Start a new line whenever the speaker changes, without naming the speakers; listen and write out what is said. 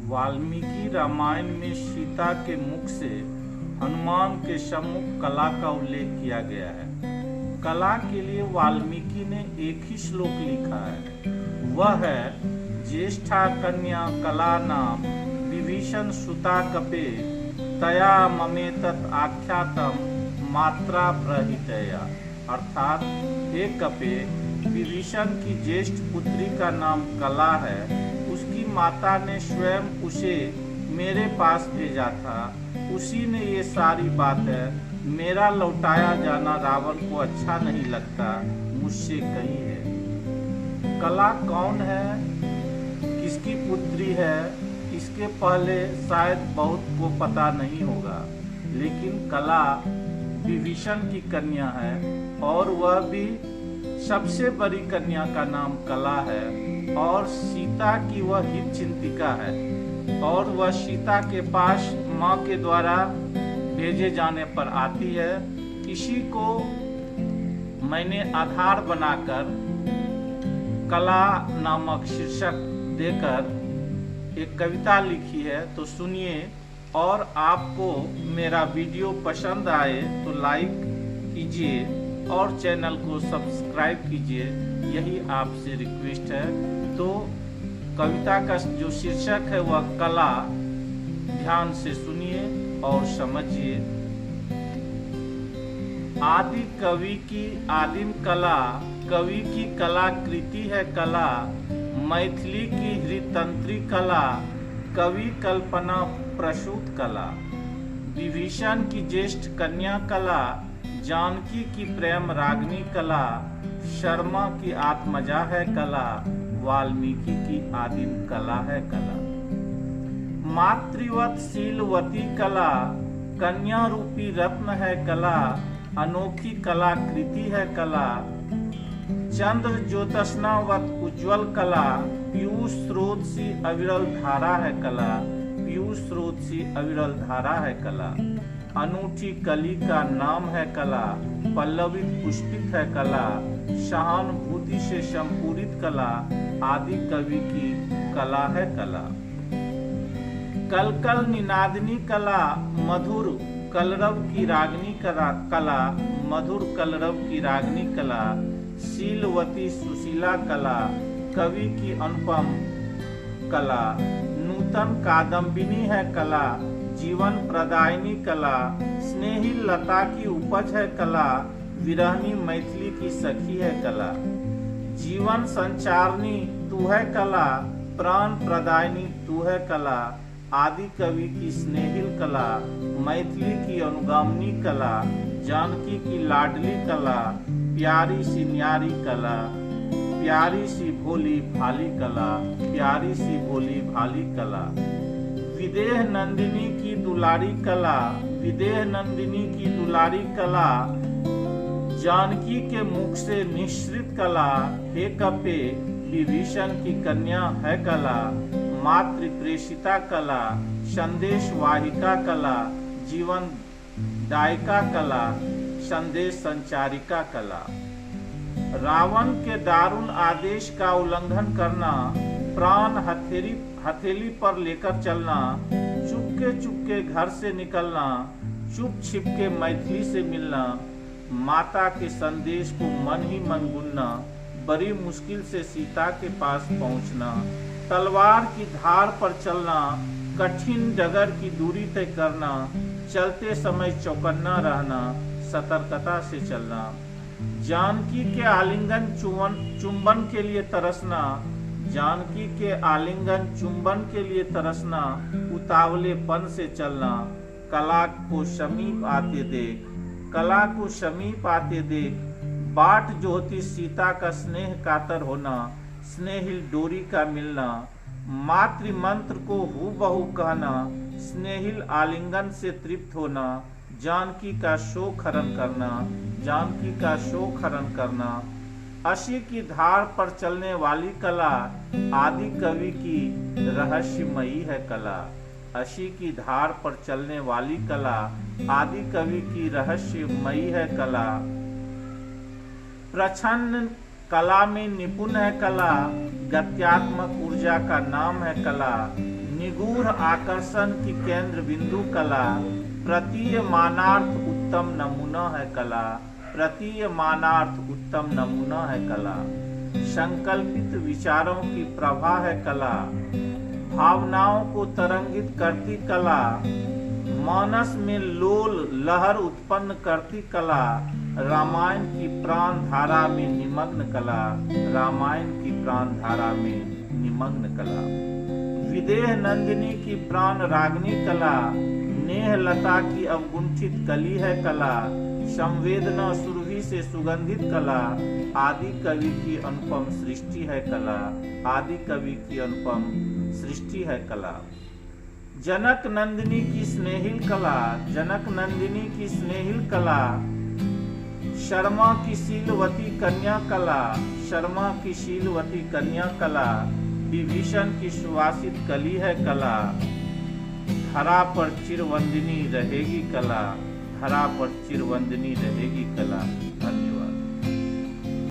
वाल्मीकि रामायण में सीता के मुख से हनुमान के सम्मुख कला का उल्लेख किया गया है। कला के लिए वाल्मीकि ने एक ही श्लोक लिखा है, वह है ज्येष्ठा कन्या कला नाम विभीषण सुता कपे तया ममेतत् आख्यातम मात्रा प्रहितया। अर्थात हे कपे, विभीषण की ज्येष्ठ पुत्री का नाम कला है, उसकी माता ने स्वयं उसे मेरे पास भेजा था, उसी ने ये सारी बातें मेरा लौटाया जाना रावण को अच्छा नहीं लगता मुझसे कही है। कला कौन है, किसकी पुत्री है, इसके पहले शायद बहुत को पता नहीं होगा, लेकिन कला विभीषण की कन्या है और वह भी सबसे बड़ी कन्या का नाम कला है और सीता की वह हित चिंतिका है और वह सीता के पास माँ के द्वारा भेजे जाने पर आती है। इसी को मैंने आधार बनाकर कला नामक शीर्षक देकर एक कविता लिखी है, तो सुनिए। और आपको मेरा वीडियो पसंद आए तो लाइक कीजिए और चैनल को सब्सक्राइब कीजिए, यही आपसे रिक्वेस्ट है। तो कविता का जो शीर्षक है वह कला, ध्यान से सुनिए और समझिए। आदि कवि की आदिम कला, कवि की कलाकृति है कला, मैथिली की हृतंत्री कला, कवि कल्पना प्रसूत कला। विभीषण की ज्येष्ठ कन्या कला, जानकी की प्रेम रागनी कला, शर्मा की आत्मजा है कला, वाल्मीकि की आदिम कला है कला। मातृवत शीलवती कला, कन्या रूपी रत्न है कला, अनोखी कलाकृति है कला। चंद्र ज्योत्स्नावत उज्ज्वल कला, पीयूष स्रोत सी अविरल धारा है कला, पीयूष स्रोत सी अविरल धारा है कला। अनूठी कली का नाम है कला, पल्लवित पुष्पित है कला, सहानुभूति से संपूरित कला, आदि कवि की कला है कला। कलकल निनादनी कला, मधुर कलरव की रागनी कला, मधुर कलरव की रागनी कला। शीलवती सुशीला कला, कवि की अनुपम कला। नूतन कादम्बिनी है कला, जीवन प्रदायिनी कला। स्नेही लता की उपज है कला, विरहनी मैथिली की सखी है कला। जीवन संचारनी तू है कला, प्राण प्रदायिनी तू है कला। आदि कवि की स्नेहिल कला, मैथिली की अनुगामिनी कला, जानकी की लाडली कला, प्यारी सी न्यारी कला, प्यारी सी भोली भाली कला, प्यारी सी भोली भाली कला। विदेह नंदिनी की दुलारी कला, विदेह नंदिनी की दुलारी कला, जानकी के मुख से निश्रित कला। हे कपे, विभीषण की कन्या है कला, मातृ प्रेषिता कला, संदेश वाहिका कला, जीवन दायिका कला, संदेश संचारिका कला। रावण के दारुण आदेश का उल्लंघन करना, प्राण हथेली पर लेकर चलना, चुपके घर से निकलना, चुप छिप के मैथिली से मिलना, माता के संदेश को मन ही मन बुनना, बड़ी मुश्किल से सीता के पास पहुंचना, तलवार की धार पर चलना, कठिन डगर की दूरी तय करना, चलते समय चौकन्ना रहना, सतर्कता से चलना। जानकी के आलिंगन चुंबन के लिए तरसना, जानकी के आलिंगन चुंबन के लिए तरसना, उतावलेपन से चलना। कला को समीप आते देख, कला को समीप आते देख, बाट जोहती सीता का स्नेह कातर होना, स्नेहिल डोरी का मिलना। मातृ मंत्र को हूबहू कहना, स्नेहिल आलिंगन से तृप्त होना, जानकी का शोक हरण करना, जानकी का शोक हरण करना। अशी की धार पर चलने वाली कला, आदि कवि की रहस्यमयी है कला। अशी की धार पर चलने वाली कला, आदि कवि की रहस्यमयी है कला। प्रछन्न कला में निपुण है कला, गत्यात्मक ऊर्जा का नाम है कला। निगूढ़ आकर्षण की केंद्र बिंदु कला, प्रतीयमानार्थ उत्तम नमूना है कला, प्रतीयमानार्थ उत्तम नमूना है कला। संकल्पित विचारों की प्रभा है कला, भावनाओं को तरंगित करती कला, मानस में लोल लहर उत्पन्न करती कला, रामायण की प्राण धारा में निमग्न कला, रामायण की प्राण धारा में निमग्न कला। विदेह नंदिनी की प्राण रागनी कला, नेह लता की अवगुंठित कली है कला, संवेदना सुरभि से सुगंधित कला, आदि कवि की अनुपम सृष्टि है कला, आदि कवि की अनुपम सृष्टि है कला। जनक नंदिनी की स्नेहिल कला, जनक नंदिनी की स्नेहिल कला, शर्मा की शीलवती कन्या कला, शर्मा की शीलवती कन्या कला, विभीषण की सुवासित कली है कला, धरा पर चिरवंदिनी रहेगी कला, धरा पर चिरवंदिनी रहेगी कला।